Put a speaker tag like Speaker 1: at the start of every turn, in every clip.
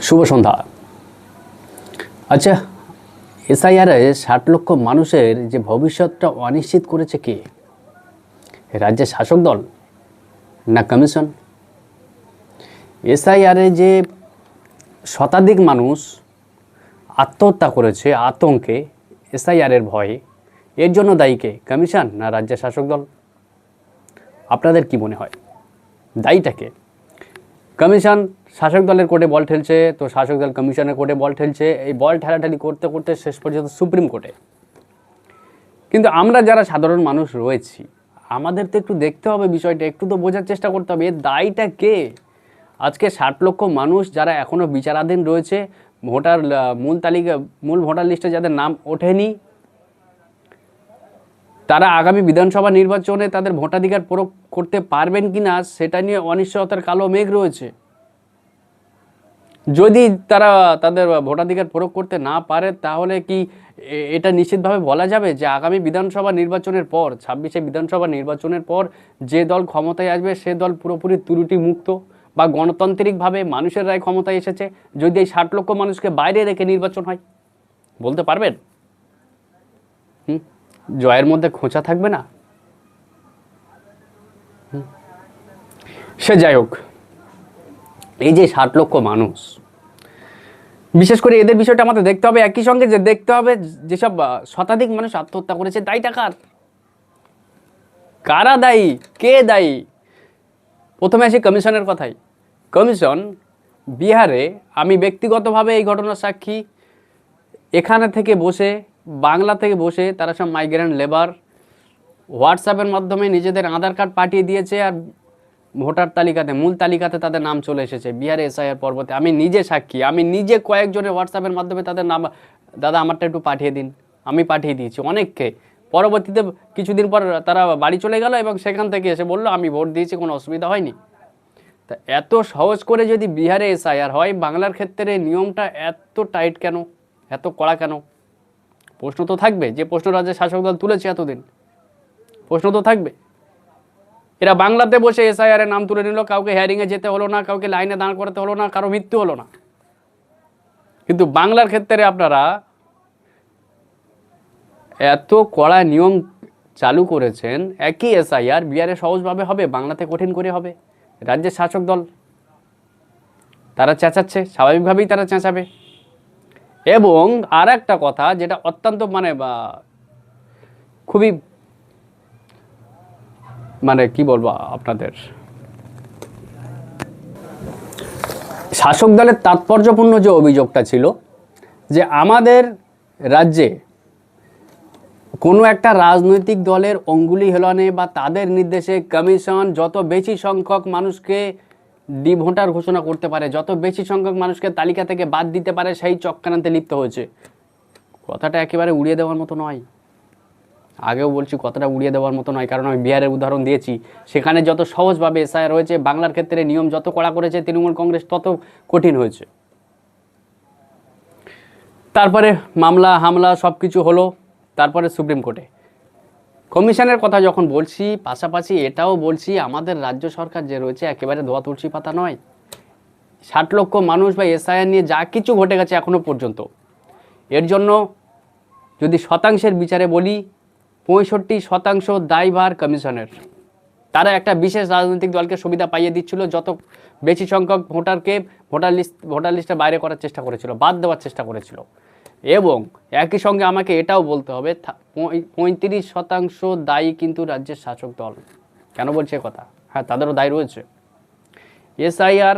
Speaker 1: শুভ সন্ধ্যা। আচ্ছা, এসআইআরে 60 লক্ষ মানুষের যে ভবিষ্যৎটা অনিশ্চিত করেছে কে? রাজ্যের শাসক দল না কমিশন? এসআইআরে যে শতাধিক মানুষ আত্মহত্যা করেছে আতঙ্কে, এসআইআরের ভয়ে, এর জন্য দায়ী কে? কমিশন না রাজ্যের শাসক দল? আপনাদের কি মনে হয় দায়ীটা কে? কমিশন শাসক দলের কোর্টে বল ঠেলছে, তো শাসক দল কমিশনের কোর্টে বল ঠেলছে, এই বল ঠেলাঠালি করতে করতে শেষ পর্যন্ত সুপ্রিম কোর্টে। কিন্তু আমরা যারা সাধারণ মানুষ রয়েছি, আমাদের তো একটু দেখতে হবে বিষয়টা, একটু তো বোঝার চেষ্টা করতে হবে এর দায়ীটা কে। আজকে 60 লক্ষ মানুষ যারা এখনও বিচারাধীন রয়েছে, ভোটার মূল ভোটার লিস্টে যাদের নাম ওঠেনি, তারা আগামী বিধানসভা নির্বাচনে তাদের ভোটাধিকার প্রয়োগ করতে পারবেন কি না সেটা নিয়ে অনিশ্চয়তার কালো মেঘ রয়েছে। যদি তারা তাদের ভোটাধিকার প্রয়োগ করতে না পারে, তাহলে কি এটা নিশ্চিতভাবে বলা যাবে যে আগামী বিধানসভা নির্বাচনের পর, 26শে বিধানসভা নির্বাচনের পর যে দল ক্ষমতায় আসবে সে দল পুরোপুরি ত্রুটি মুক্ত বা গণতান্ত্রিকভাবে মানুষের রায় ক্ষমতায় এসেছে, যদি এই 60 লক্ষ মানুষকে বাইরে রেখে নির্বাচন হয়? বলতে পারবেন? জয়ের মধ্যে খোঁচা থাকবে না? সে যাই হোক, এই যে 60 লক্ষ মানুষ, বিশেষ করে এদের বিষয়টা আমাদের দেখতে হবে। একই সঙ্গে যে দেখতে হবে যেসব শতাধিক মানুষ আত্মহত্যা করেছে, দায়ীটা কার? কারা দায়ী? কে দায়ী? প্রথমে আসি কমিশনের কথাই। কমিশন বিহারে, আমি ব্যক্তিগতভাবে এই ঘটনার সাক্ষী, এখানে থেকে বসে, বাংলা থেকে বসে তারা সব মাইগ্রেন্ট লেবার হোয়াটসঅ্যাপের মাধ্যমে নিজেদের আধার কার্ড পাঠিয়ে দিয়েছে, আর ভোটার তালিকাতে, মূল তালিকাতে তাদের নাম চলে এসেছে বিহারে এসআইআর পর্বতে। আমি নিজে সাক্ষী, আমি নিজে কয়েকজনের হোয়াটসঅ্যাপের মাধ্যমে তাদের নাম, দাদা আমারটা একটু পাঠিয়ে দিন, আমি পাঠিয়ে দিয়েছি অনেককে। পরবর্তীতে কিছুদিন পর তারা বাড়ি চলে গেল এবং সেখান থেকে এসে বললো আমি ভোট দিয়েছি, কোনো অসুবিধা হয়নি। তা এত সহজ করে যদি বিহারে এসআইআর হয়, বাংলার ক্ষেত্রে নিয়মটা এত টাইট কেন, এত কড়া কেন? প্রশ্ন তো থাকবে, যে প্রশ্ন রাজ্যের শাসক দল তুলেছে এতদিন, প্রশ্ন তো থাকবে। এরা বাংলাতে বসে এসআইআর এর নাম তুলে নিল, কাউকে হিয়ারিংয়ে যেতে হলো না, কাউকে লাইনে দাঁড় করাতে হলো না, কারো মৃত্যু হলো না। কিন্তু বাংলার ক্ষেত্রে আপনারা এত কড়া নিয়ম চালু করেছেন, একই এসআইআর বিহারে সহজভাবে হবে, বাংলাতে কঠিন করে হবে। রাজ্যের শাসক দল তারা চেঁচাচ্ছে, স্বাভাবিকভাবেই তারা চেঁচাবে। এবং আর একটা কথা যেটা অত্যন্ত খুবই কি বলবো আপনাদের, শাসক দলের তাৎপর্যপূর্ণ যে অভিযোগটা ছিল যে আমাদের রাজ্যে কোনো একটা রাজনৈতিক দলের অঙ্গুলি হেলনে বা তাদের নির্দেশে কমিশন যত বেশি সংখ্যক মানুষকে ডিভোটার ঘোষণা করতে পারে, যত বেশি সংখ্যক মানুষকে তালিকা থেকে বাদ দিতে পারে, সেই চক্রান্তে লিপ্ত হয়েছে। কথাটা একেবারে উড়িয়ে দেওয়ার মতো নয়। আগেও বলছি, কথাটা উড়িয়ে দেওয়ার মতো নয়, কারণ আমি বিহারের উদাহরণ দিয়েছি। সেখানে যত সহজভাবে এসআইআর হয়েছে, বাংলার ক্ষেত্রে নিয়ম যত কড়া করেছে তৃণমূল কংগ্রেস, তত কঠিন হয়েছে। তারপরে মামলা হামলা সব কিছু হলো, তারপরে সুপ্রিম কোর্টে। কমিশনের কথা যখন বলছি, পাশাপাশি এটাও বলছি আমাদের রাজ্য সরকার যে রয়েছে একেবারে ধোয়া তুলসী পাতা নয়। 60 লক্ষ মানুষ বা এসআইআর নিয়ে যা কিছু ঘটে গেছে এখনো পর্যন্ত, এর জন্য যদি শতাংশের বিচারে বলি, 65% দায়ভার কমিশনের। তারা একটা বিশেষ রাজনৈতিক দলকে সুবিধা পাইয়ে দিচ্ছিল, যত বেশি সংখ্যক ভোটারকে ভোটার লিস্টের বাইরে করার চেষ্টা করেছিল, বাদ দেওয়ার চেষ্টা করেছিল। এবং একই সঙ্গে আমাকে এটাও বলতে হবে 35% দায়ী কিন্তু রাজ্যের শাসক দল। কেন বলছে কথা? হ্যাঁ, তাদেরও দায় রয়েছে। এসআইআর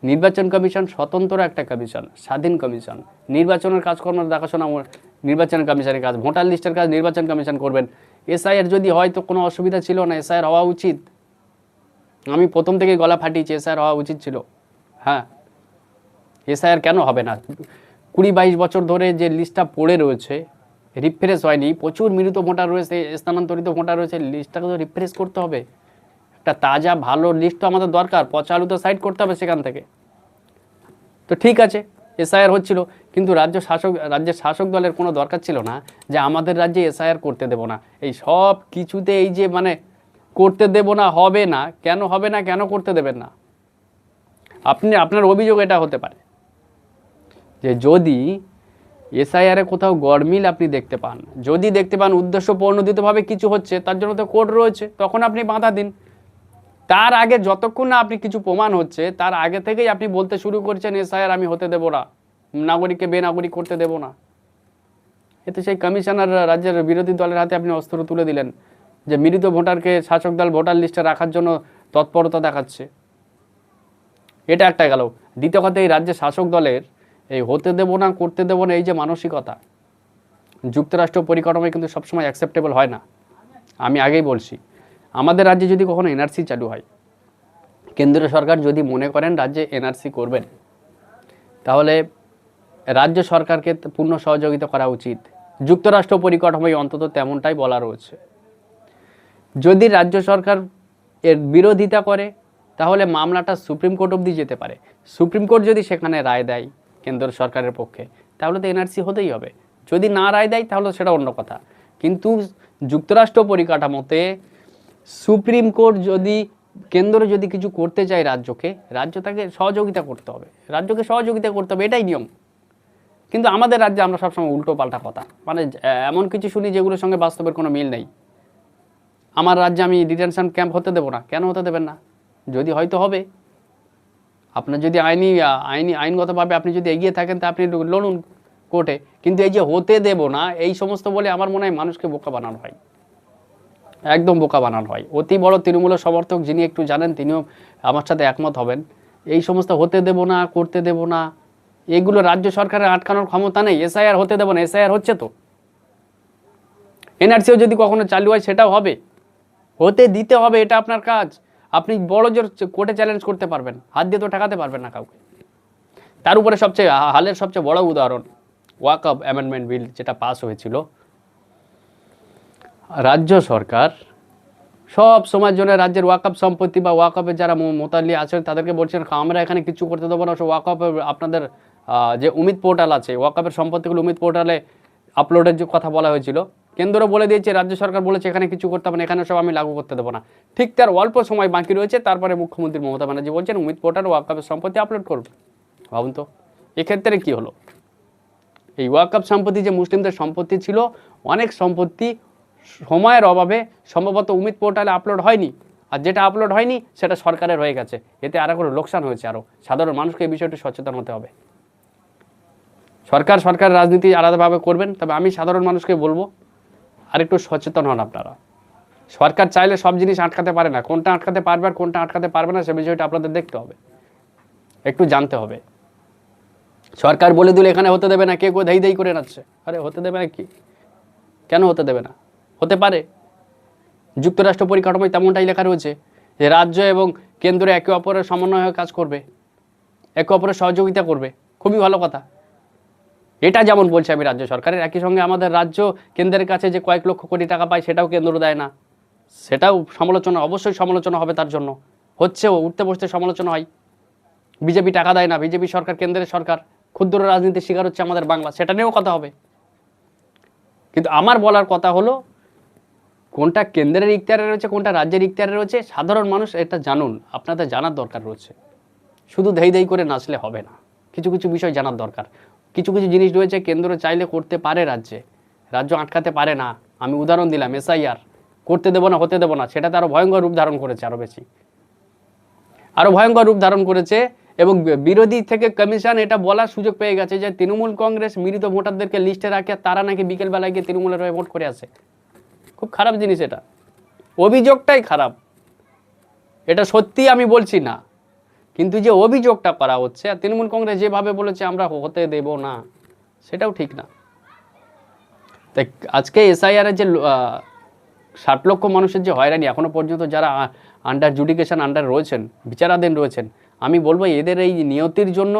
Speaker 1: নির্বাচন কমিশন স্বতন্ত্র একটা কমিশন, স্বাধীন কমিশন। নির্বাচনের কাজকর্ম দেখাশোনা নির্বাচন কমিশনের কাজ, ভোটার লিস্টের কাজ নির্বাচন কমিশন করবেন। এসআইআর যদি হয় তো কোনো অসুবিধা ছিল না, এসআইআর হওয়া উচিত। আমি প্রথম থেকে গলা ফাটিয়েছি, এসআইআর হওয়া উচিত ছিল। হ্যাঁ, এসআইআর কেন হবে না? 20-22 বছর ধরে যে লিস্টটা পড়ে রয়েছে, রিফ্রেশ হয়নি, প্রচুর মৃত ভোটার রয়েছে, স্থানান্তরিত ভোটার রয়েছে, লিস্টটাকে তো রিফ্রেশ করতে হবে। একটা তাজা ভালো লিস্ট তো আমাদের দরকার, পচা আলু তো সাইড করতে হবে সেখান থেকে। তো ঠিক আছে, এসআইআর হচ্ছিল, কিন্তু রাজ্যের শাসক দলের কোনো দরকার ছিল না যে আমাদের রাজ্যে এসআইআর করতে দেব না। এই সব কিছুতে এই যে করতে দেব না, হবে না, কেন হবে না, কেন করতে দেবেন না? আপনার অভিযোগ এটা হতে পারে যে যদি এসআইআরে কোথাও গড়মিল আপনি দেখতে পান, যদি দেখতে পান উদ্দেশ্য প্রণোদিতভাবে কিছু হচ্ছে, তার জন্য তো কোড রয়েছে, তখন আপনি বাধা দিন। তার আগে যতক্ষণ না আপনি কিছু প্রমাণ হচ্ছে, তার আগে থেকেই আপনি বলতে শুরু করছেন এসআইআর আমি হতে দেব না, নাগরিককে বেনাগরিক করতে দেব না। এতে সেই কমিশনার রাজ্যের বিরোধী দলের হাতে আপনি অস্ত্র তুলে দিলেন যে মৃত ভোটারকে শাসক দল ভোটার লিস্টে রাখার জন্য তৎপরতা দেখাচ্ছে। এটা একটা গেল। দ্বিতীয় কথা, এই রাজ্যের শাসক দলের এই হতে দেব না, করতে দেব না, এই যে মানসিকতা যুক্তরাষ্ট্র পরিকাঠামোয় কিন্তু সবসময় অ্যাকসেপ্টেবল হয় না। আমি আগেই বলছি, আমাদের রাজ্যে যদি কখনো এনআরসি চালু হয়, কেন্দ্রীয় সরকার যদি মনে করেন রাজ্যে এনআরসি করবেন, তাহলে রাজ্য সরকারকে পূর্ণ সহযোগিতা করা উচিত। যুক্তরাষ্ট্র পরিকাঠামোয় অন্তত তেমনটাই বলা রয়েছে। যদি রাজ্য সরকার এর বিরোধিতা করে, তাহলে মামলাটা সুপ্রিম কোর্ট অবধি যেতে পারে। সুপ্রিম কোর্ট যদি সেখানে রায় দেয় কেন্দ্র সরকারের পক্ষে, তাহলে তো এনআরসি হতেই হবে। যদি না রায় দেয় তাহলে সেটা অন্য কথা। কিন্তু যুক্তরাষ্ট্র পরিকাঠামোতে সুপ্রিম কোর্ট যদি, কেন্দ্র যদি কিছু করতে চায় রাজ্যকে, রাজ্য তাকে সহযোগিতা করতে হবে, রাজ্যকে সহযোগিতা করতে হবে, এটাই নিয়ম। কিন্তু আমাদের রাজ্যে আমরা সবসময় উল্টো পাল্টা কথা, মানে এমন কিছু শুনি যেগুলোর সঙ্গে বাস্তবের কোনো মিল নেই। আমার রাজ্যে আমি ডিটেনশন ক্যাম্প হতে দেবো না, কেন হতে দেবেন না? যদি হয়তো হবে, আপনার যদি আইনগতভাবে আপনি যদি এগিয়ে থাকেন তা আপনি লড়ুন কোর্টে। কিন্তু এই যে হতে দেব না, এই সমস্ত বলে আমার মনে হয় মানুষকে বোকা বানানো হয়, একদম বোকা বানানো হয়। অতি বড় তৃণমূলের সমর্থক যিনি একটু জানেন, তিনিও আমার সাথে একমত হবেন। এই সমস্ত হতে দেব না, করতে দেব না, এগুলো রাজ্য সরকারের আটকানোর ক্ষমতা নেই। এসআইআর হতে দেব না, এসআইআর হচ্ছে তো। এনআরসিও যদি কখনো চালু হয়, সেটাও হবে, হতে দিতে হবে, এটা আপনার কাজ। আপনি বড় জোর কোর্টে চ্যালেঞ্জ করতে পারবেন, হাত দিয়ে তো ঠেকাতে পারবেন না কাউকে। তার উপরে হালের সবচেয়ে বড় উদাহরণ ওয়াকফ অ্যামেন্ডমেন্ট বিল, যেটা পাস হয়েছিল। রাজ্য সরকার সব সময়ের জন্য রাজ্যের ওয়াকফ সম্পত্তি বা ওয়াকফের যারা মোতাল্লি আছেন তাদেরকে বলছেন আমরা এখানে কিছু করতে দেবো না। ওয়াকফের আপনাদের যে উমিদ পোর্টাল আছে, ওয়াকফের সম্পত্তিগুলো উমিদ পোর্টালে আপলোডের যে কথা বলা হয়েছিল, কেন্দ্র বলে দিয়েছে, রাজ্য সরকার বলেছে এখানে কিছু করতে হবে না, এখানে সব আমি লাগু করতে দেবো না। ঠিক তার অল্প সময় বাকি রয়েছে, তারপরে মুখ্যমন্ত্রী মমতা ব্যানার্জি বলছেন উমিদ পোর্টাল ওয়াকফের সম্পত্তি আপলোড করবে। ভাবুন তো এক্ষেত্রে কি হলো। এই ওয়াকফ সম্পত্তি যে মুসলিমদের সম্পত্তি ছিল, অনেক সম্পত্তি সময়ের অভাবে সম্ভবত উমিদ পোর্টালে আপলোড হয়নি, আর যেটা আপলোড হয়নি সেটা সরকারের হয়ে গেছে। এতে আরও কোনো লোকসান হয়েছে। আরও সাধারণ মানুষকে এই বিষয়টি সচেতন হতে হবে। সরকার রাজনীতি আলাদাভাবে করবেন, তবে আমি সাধারণ মানুষকে বলবো আরেকটু সচেতন হন আপনারা। সরকার চাইলে সব জিনিস আটকাতে পারে না, কোনটা আটকাতে পারবে আর কোনটা আটকাতে পারবে না সে বিষয়টা আপনাদের দেখতে হবে, একটু জানতে হবে। সরকার বলে দিলে এখানে হতে দেবে না, কে দেই করে নাচ্ছে। আরে হতে দেবে না কি, কেন হতে দেবে না? হতে পারে। যুক্তরাষ্ট্র পরিকাঠামোয় তেমনটাই লেখা রয়েছে যে রাজ্য এবং কেন্দ্র একে অপরের সমন্বয়ে কাজ করবে, একে অপরের সহযোগিতা করবে। খুবই ভালো কথা। এটা যেমন বলছি আমি রাজ্য সরকারের, একই সঙ্গে আমাদের রাজ্য কেন্দ্রের কাছে যে কয়েক লক্ষ কোটি টাকা পায় সেটাও কেন্দ্র দেয় না, সেটাও সমালোচনা, অবশ্যই সমালোচনা হবে। তার জন্য হচ্ছেও, উঠতে বসতে সমালোচনা হয়। বিজেপি টাকা দেয় না, বিজেপি সরকার, কেন্দ্রের সরকার, ক্ষুদ্র রাজনীতির শিকার হচ্ছে আমাদের বাংলা, সেটা নিয়েও কথা হবে। কিন্তু আমার বলার কথা হলো কোনটা কেন্দ্রের ইখতিয়ারে রয়েছে, কোনটা রাজ্যের ইখতিয়ারে রয়েছে, সাধারণ মানুষ এটা জানুন, আপনাদের জানার দরকার রয়েছে। শুধু দেই করে নাচলে হবে না, কিছু কিছু বিষয় জানার দরকার। কিছু কিছু জিনিস রয়েছে কেন্দ্র চাইলে করতে পারে, রাজ্য আটকাতে পারে না। আমি উদাহরণ দিলাম এসআইআর, করতে দেবো না, হতে দেবো না, সেটাতে আরও ভয়ঙ্কর রূপ ধারণ করেছে, আরও বেশি, আরও ভয়ঙ্কর রূপ ধারণ করেছে। এবং বিরোধী থেকে কমিশন এটা বলার সুযোগ পেয়ে গেছে যে তৃণমূল কংগ্রেস মৃত ভোটারদেরকে লিস্টে রাখে, তারা নাকি বিকেলবেলায় গিয়ে তৃণমূলের হয়ে ভোট করে আসে। খুব খারাপ জিনিস এটা, অভিযোগটাই খারাপ। এটা সত্যি আমি বলছি না, কিন্তু যে অভিযোগটা করা হচ্ছে, আর তৃণমূল কংগ্রেস যেভাবে বলেছে আমরা হতে দেব না, সেটাও ঠিক না। তাই আজকে এসআইআরের যে 60 লক্ষ মানুষের যে হয়রানি, এখনো পর্যন্ত যারা আন্ডার জুডিকেশন আন্ডার রয়েছেন, বিচারাধীন রয়েছেন, আমি বলবো এদের এই নিয়তির জন্য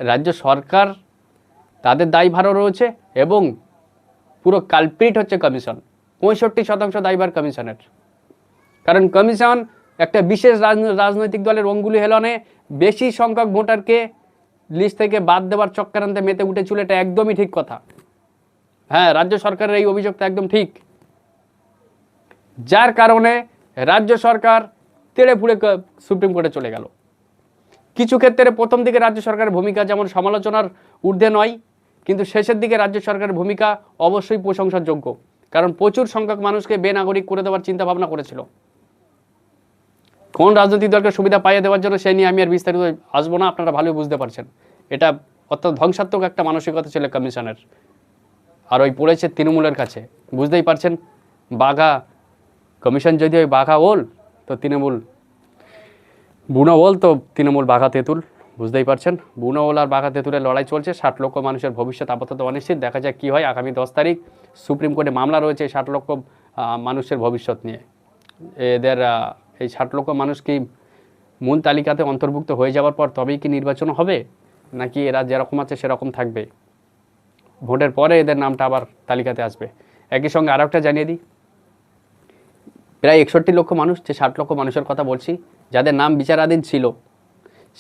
Speaker 1: রাজ্য সরকার, তাদের দায়ভারও রয়েছে, এবং পুরো কালপ্রিট হচ্ছে কমিশন। 65% দায়ভার কমিশনের। কারণ কমিশন একটা বিশেষ রাজনৈতিক দলের অঙ্গুলি হেলনে বেশি সংখ্যক ভোটারকে লিস্ট থেকে বাদ দেওয়ার চক্রান্তে মেতে উঠেছিল, এটা একদমই ঠিক কথা। হ্যাঁ, রাজ্য সরকারের এই অভিযোগটা একদম ঠিক, যার কারণে রাজ্য সরকার তেড়ে ফুড়ে সুপ্রিম কোর্টে চলে গেল। কিছু ক্ষেত্রে প্রথম দিকে রাজ্য সরকারের ভূমিকা যেমন সমালোচনার ঊর্ধ্বে নয়, কিন্তু শেষের দিকে রাজ্য সরকারের ভূমিকা অবশ্যই প্রশংসার যোগ্য, কারণ প্রচুর সংখ্যক মানুষকে বেনাগরিক করে দেওয়ার চিন্তা ভাবনা করেছিল। কোন রাজনৈতিক দলকে সুবিধা পাইয়ে দেওয়ার জন্য সেই নিয়ে আমি আর বিস্তারিত আসবো না, আপনারা ভালোই বুঝতে পারছেন। এটা অত্যন্ত ধ্বংসাত্মক একটা মানসিকতা ছিল কমিশনের, আর ওই পড়েছে তৃণমূলের কাছে। বুঝতেই পারছেন, বাঘা কমিশন যদি ওই বাঘা ওল, তো তৃণমূল বুনো ওল, তো তৃণমূল বাঘা তেঁতুল। বুঝতেই পারছেন, বুনো ওল আর বাঘা তেঁতুলের লড়াই চলছে। 60 লক্ষ মানুষের ভবিষ্যৎ আপাতত অনিশ্চিত, দেখা যাক কী হয়। আগামী 10 তারিখ সুপ্রিম কোর্টে মামলা রয়েছে 60 লক্ষ মানুষের ভবিষ্যৎ নিয়ে। এদের এই 60 লক্ষ মানুষ কি মূল তালিকাতে অন্তর্ভুক্ত হয়ে যাওয়ার পর তবেই কি নির্বাচন হবে, নাকি এরা যেরকম আছে সেরকম থাকবে, ভোটের পরে এদের নামটা আবার তালিকাতে আসবে? একই সঙ্গে আরও একটা জানিয়ে দিই, প্রায় 61 লক্ষ মানুষ, যে 60 লক্ষ মানুষের কথা বলছি, যাদের নাম বিচারাধীন ছিল,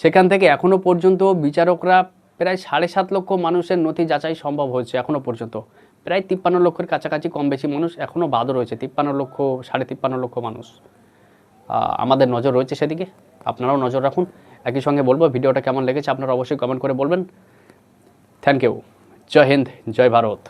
Speaker 1: সেখান থেকে এখনও পর্যন্ত বিচারকরা প্রায় 7.5 লক্ষ মানুষের নথি যাচাই সম্ভব হয়েছে এখনও পর্যন্ত। প্রায় 53 লক্ষের কাছাকাছি, কম বেশি মানুষ এখনও বাদও রয়েছে। 53 লক্ষ, 53.5 লক্ষ মানুষ। আমাদের নজর রয়েছে সেদিকে, আপনারাও নজর রাখুন। একই সঙ্গে বলবো, ভিডিওটা কেমন লেগেছে আপনারা অবশ্যই কমেন্ট করে বলবেন। Thank you. জয় হিন্দ, জয় ভারত।